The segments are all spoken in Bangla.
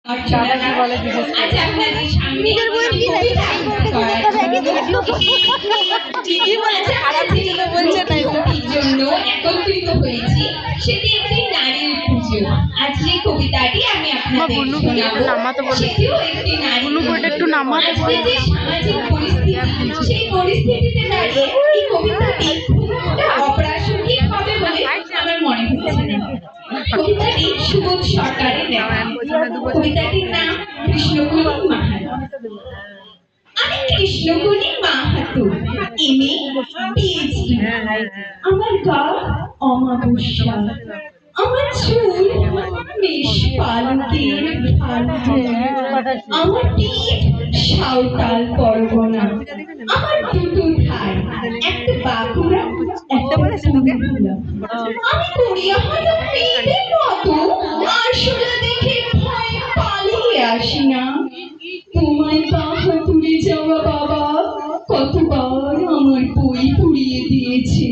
দাদা কি বলে আচ্ছা আপনাদের সামনে ঠিকই বলেছে, খারাপ কিছু তো বলছে না। কবির জন্য একত্রিত হয়েছি, সেটি একটি নারীর পুজো। আজ যে কবিতাটি আমি আপনাদের শোনাবো সেটিও একটি নারীর পুজো। আজকে যে সামাজিক পরিস্থিতি, সেই পরিস্থিতিতে দাঁড়িয়ে এই কবিতাটি খুব একটা অপ্রাসঙ্গিক হবে বলে আমার মনে হচ্ছে না। কবিতাটি সুবোধ সরকারের লেখা। কবিতাটির নাম কৃষ্ণকলি মাহাতো। আমি কৃষ্ণকলি মাহাতো, এমএ পিএইচডি। আমার গা অমাবস্যা, আমার চুল মেষ পালকের ফালকে, আমার পিঠ সাঁওতাল পরগনা, আমার দুটো ঠাই, একটা বাঁকুড়া, একটা পুরুলিয়া। আমি করিয়া হয়তো মেয়েদের মতো আরশোলা দেখে ভয়ে পালিয়ে আসি না। তোমায় বাহা তুলে যাওয়া বাবা কতবার আমার বই পুড়িয়ে দিয়েছে,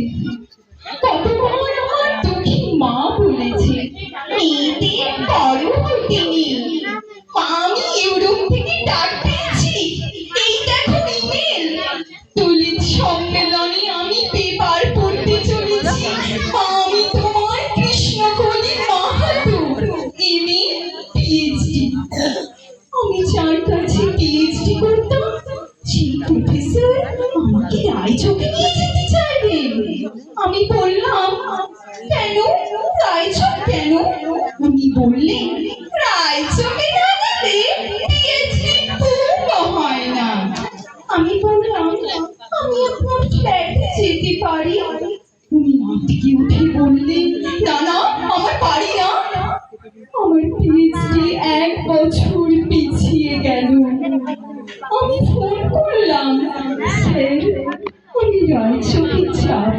কতবার আমার দুঃখী মা বলেছে মেয়েদের বড় হতে নেই। আমি ইউরোপ থেকে ডাক পেয়েছি, এই দেখো ইমেল। দলিত সম্মেলনে আমি পেপার পড়তে চলেছি, আমি তোমার কৃষ্ণকলি মাহাতো, এমএ পিএইচডি। আমি যার কাছে পিএইচডি করতাম সেই প্রফেসর আমাকে রায়চকে নিয়ে যেতে চাইলেন। আমি বললাম কেন, রায়চক কেন? উনি বললেন রায়চকে না গেলে পিএইচডি পূর্ণ হয় না। আমি বললাম আমি আপনার ফ্ল্যাটে যেতে পারি। উনি আটকে উঠে বললেন না না, আমার বাড়ি না। আমার পিএইচডি 1 বছর পিছিয়ে গেল। আমি ফোন করলাম, স্যার আমি রায়চকে যাব।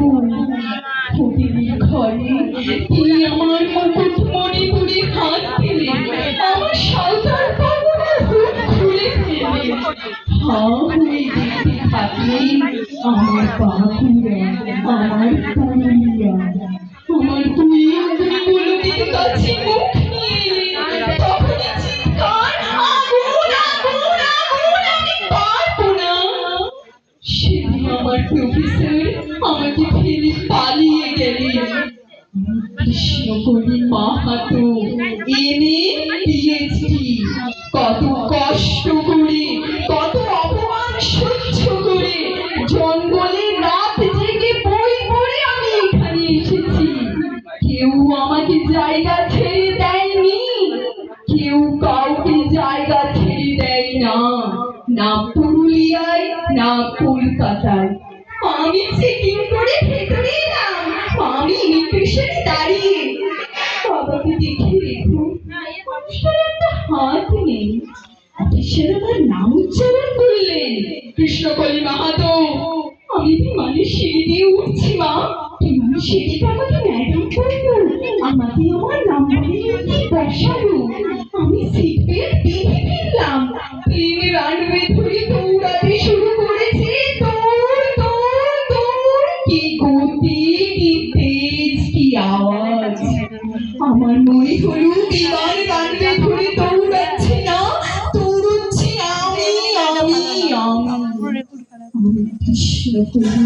কবির ঘরে তিনি আমার মুকুট মণিপুরে হাত দিলেন, আমার সাঁওতাল পরগনার হুক খুলে ফেললেন। হাঁ হয়ে দেখতে থাকলেন আমার বাঁকুড়া, আমার পুরুলিয়া। আমার দুই আঙ্গুলি গোলকের কাছে মুখ নিয়ে এলেন। তখনই চিৎকার, আগুন আগুন আগুন, আমি পারবো না। সেদিন আমার প্রফেসর আমাকে ফেলে পালিয়ে গেলেন। Krishnakali Mahato, MA PhD. কত কষ্ট করে, কত অপমান সহ্য করে, জঙ্গলে রাত জেগে বই পড়ে আমি এখানে এসেছি। কেউ আমাকে জায়গা ছেড়ে দেয়নি, কেউ কাউকে জায়গা ছেড়ে দেয় না, না পুরুলিয়ায় না কলকাতায়। আমি চেকিং করে ভেতরে এলাম, আমি ইমিগ্রেশনে দাঁড়িয়ে। বাবাকে দেখে দেখুন মানুষটার একটা হাত নেই। অফিসার আমার নাম উচ্চারণ করলেন, কৃষ্ণকলি মাহাতো। আমি বিমানের সিঁড়ি দিয়ে উঠছি মা, বিমানের সিঁড়িটা আমাকে ম্যাডাম করলো, আমাকে আমার নাম্বারের মধ্যে বসালো। আমি সিট বেল্ট বেঁধে ফেললাম, প্লেন রানওয়ে ধরে দৌড়াতে শুরু করেছে। দৌড় দৌড় দৌড়, কি গতি, কি তেজ, কি আওয়াজ! আমার মনে হলো বিমান রানওয়ে ধরে দৌড়াচ্ছে না, দৌড়চ্ছি আমি আমি আমি। কৃষ্ণকলি